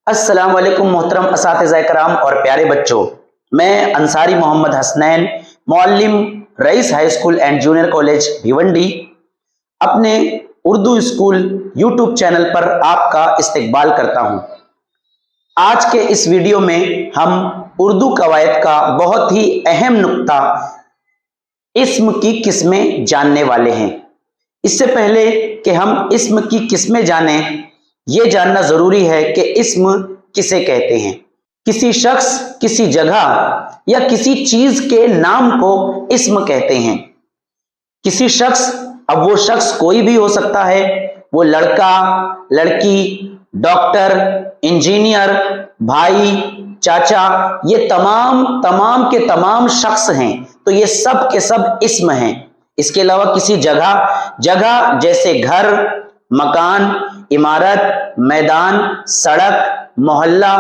अस्सलाम वालेकुम मोहतरम असातिज़ा कराम और प्यारे बच्चों, मैं Ansari Mohammad Hasnain, Muallim Rais high school and junior college Bhiwandi, अपने उर्दू स्कूल यूट्यूब चैनल पर आपका इस्तकबाल करता हूं। आज के इस वीडियो में हम उर्दू कवायद का बहुत ही अहम नुक्ता इस्म की किस्में जानने वाले हैं। इससे पहले कि हम इस्म की किस्में जानें, ये जानना जरूरी है कि इस्म किसे कहते हैं। किसी शख्स, किसी जगह या किसी चीज के नाम को इस्म कहते हैं। किसी शख्स, अब वो शख्स कोई भी हो सकता है, वो लड़का, लड़की, डॉक्टर, इंजीनियर, भाई, चाचा, ये तमाम के तमाम शख्स हैं, तो ये सब के सब इस्म हैं। इसके अलावा किसी जगह जैसे घर, मकान, इमारत, मैदान, सड़क, मोहल्ला,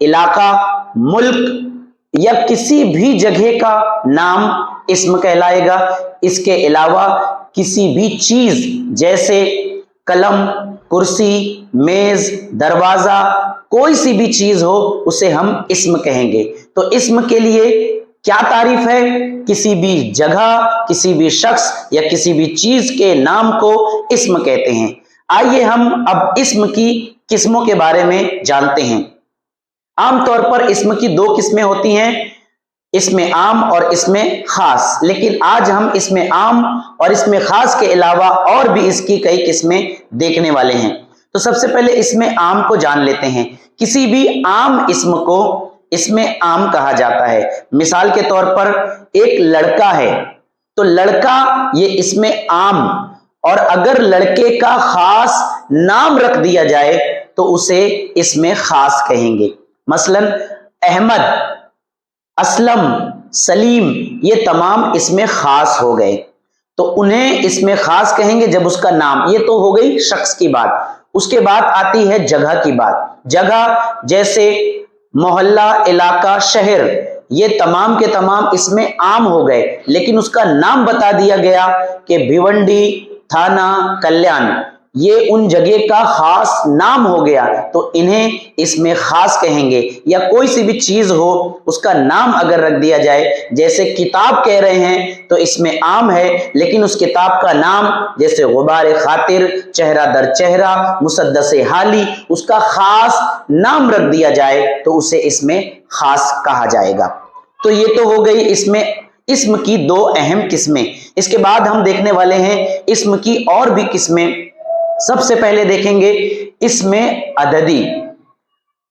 इलाका, मुल्क या किसी भी जगह का नाम इस्म कहलाएगा। इसके अलावा किसी भी चीज जैसे कलम, कुर्सी, मेज, दरवाजा, कोई सी भी चीज हो उसे हम इस्म कहेंगे। तो इस्म के लिए क्या तारीफ है? किसी भी जगह, किसी भी शख्स या किसी भी चीज के नाम को इस्म कहते हैं। आइए हम अब इस्म की किस्मों के बारे में जानते हैं। आमतौर पर इस्म की दो किस्में होती हैं, इसमें आम और इसमें खास। लेकिन आज हम इसमें आम और इसमें खास के अलावा और भी इसकी कई किस्में देखने वाले हैं। तो सबसे पहले इसमें आम को जान लेते हैं। किसी भी आम इस्म को इसमें आम कहा जाता है। मिसाल के तौर पर एक लड़का है, तो लड़का ये इसमें आम, और अगर लड़के का खास नाम रख दिया जाए तो उसे इसमें खास कहेंगे। मसलन अहमद, असलम, सलीम, ये तमाम इसमें खास हो गए, तो उन्हें इसमें खास कहेंगे जब उसका नाम। ये तो हो गई शख्स की बात। उसके बाद आती है जगह की बात। जगह जैसे मोहल्ला, इलाका, शहर, ये तमाम के तमाम इसमें आम हो गए, लेकिन उसका नाम बता दिया गया कि भिवंडी, थाना, कल्याण, ये उन जगह का खास नाम हो गया, तो इन्हें इसमें खास कहेंगे। या कोई सी भी चीज हो, उसका नाम अगर रख दिया जाए, जैसे किताब कह रहे हैं तो इसमें आम है, लेकिन उस किताब का नाम जैसे गुबार खातिर, चेहरा दर चेहरा, मुसद्दस हाली, उसका खास नाम रख दिया जाए तो उसे इसमें खास कहा जाएगा। तो ये तो हो गई इसमें इस्म की दो अहम किस्में। इसके बाद हम देखने वाले हैं इस्म की और भी किस्में। सबसे पहले देखेंगे इसमें अददी।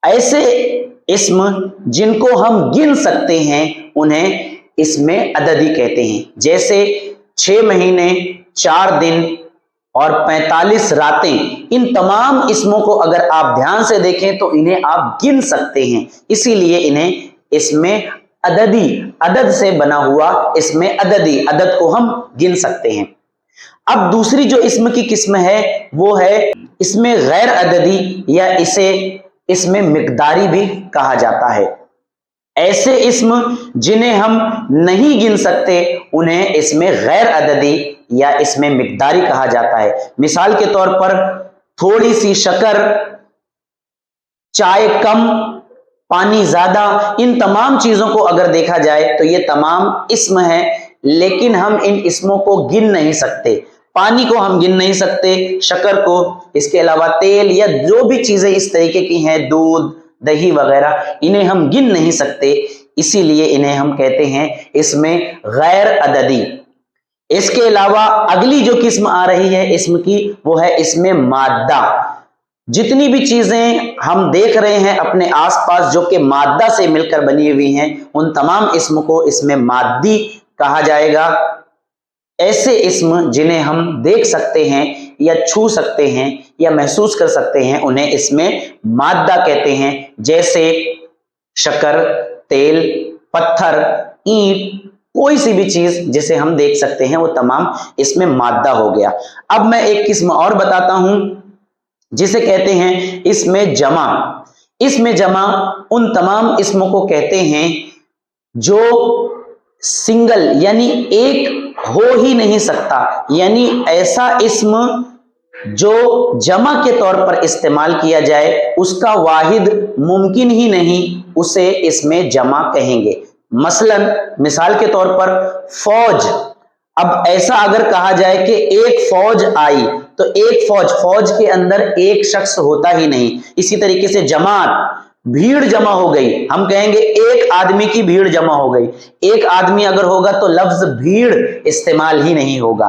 ऐसे इस्म जिनको हम गिन सकते हैं उन्हें इसमें अददी कहते हैं। जैसे 6 महीने, 4 दिन और 45 रातें, इन तमाम इस्मों को अगर आप ध्यान से देखें तो इन्हें आप गिन सकते हैं, इसीलिए इन्हें इसमें अददी, अदद से बना हुआ इसमें अददी, अदद को हम गिन सकते हैं। अब दूसरी जो इस्म की किस्म है वो है इसमें गैर अददी, या इसे इसमें मिकदारी भी कहा जाता है। ऐसे इस्म जिन्हें हम नहीं गिन सकते उन्हें इसमें गैर अददी या इसमें मिकदारी कहा जाता है। मिसाल के तौर पर थोड़ी सी शक्कर, चाय कम, पानी ज्यादा, इन तमाम चीजों को अगर देखा जाए तो ये तमाम इस्म हैं, लेकिन हम इन इस्मों को गिन नहीं सकते। पानी को हम गिन नहीं सकते, शक्कर को, इसके अलावा तेल या जो भी चीजें इस तरीके की हैं, दूध, दही वगैरह, इन्हें हम गिन नहीं सकते, इसीलिए इन्हें हम कहते हैं इसमें गैर अददी। इसके अलावा अगली जो किस्म आ रही है इस्म की, वो है इसमें मादा। जितनी भी चीजें हम देख रहे हैं अपने आसपास जो कि मादा से मिलकर बनी हुई हैं, उन तमाम इस्म को इसमें मादी कहा जाएगा। ऐसे इस्म जिन्हें हम देख सकते हैं या छू सकते हैं या महसूस कर सकते हैं उन्हें इसमें मादा कहते हैं। जैसे शक्कर, तेल, पत्थर, ईंट, कोई सी भी चीज जिसे हम देख सकते हैं वो तमाम इसमें मादा हो गया। अब मैं एक किस्म और बताता हूं जिसे कहते हैं इसमें जमा। इसमें जमा उन तमाम इस्मों को कहते हैं जो सिंगल यानी एक हो ही नहीं सकता, यानी ऐसा इस्म जो जमा के तौर पर इस्तेमाल किया जाए उसका वाहिद मुमकिन ही नहीं, उसे इसमें जमा कहेंगे। मसलन मिसाल के तौर पर फौज, अब ऐसा अगर कहा जाए कि एक फौज आई, तो एक फौज के अंदर एक शख्स होता ही नहीं। इसी तरीके से जमात, भीड़ जमा हो गई, हम कहेंगे एक आदमी की भीड़ जमा हो गई। एक आदमी अगर होगा तो लफ्ज भीड़ इस्तेमाल ही नहीं होगा।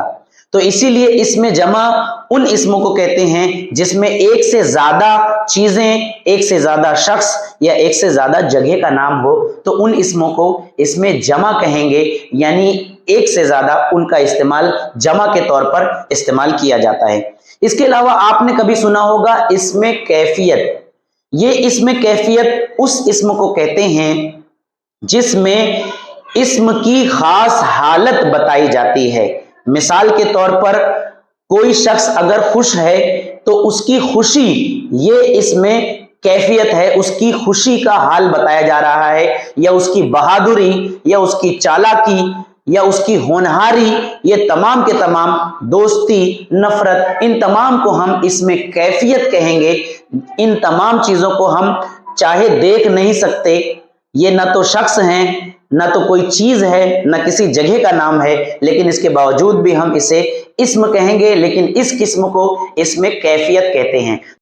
तो इसीलिए इसमें जमा उन इस्मों को कहते हैं जिसमें एक से ज्यादा चीजें, एक से ज्यादा शख्स या एक से ज्यादा जगह का नाम हो, तो उन इस्मों को इसमें जमा कहेंगे, यानी एक से ज्यादा उनका इस्तेमाल जमा के तौर पर इस्तेमाल किया जाता है। इसके अलावा आपने कभी सुना होगा इसमें कैफियत। ये इसमें कैफियत उस इस्म को कहते हैं जिसमें इस्म की खास हालत बताई जाती है। मिसाल के तौर पर कोई शख्स अगर खुश है तो उसकी खुशी, ये इसमें कैफियत है, उसकी खुशी का हाल बताया जा रहा है, या उसकी बहादुरी, या उसकी चालाकी, या उसकी होनहारी, ये तमाम के तमाम, दोस्ती, नफरत, इन तमाम को हम इसमें कैफियत कहेंगे। इन तमाम चीजों को हम चाहे देख नहीं सकते, ये ना तो शख्स हैं, ना तो कोई चीज है, ना किसी जगह का नाम है, लेकिन इसके बावजूद भी हम इसे इस्म कहेंगे, लेकिन इस किस्म को इसमें कैफियत कहते हैं।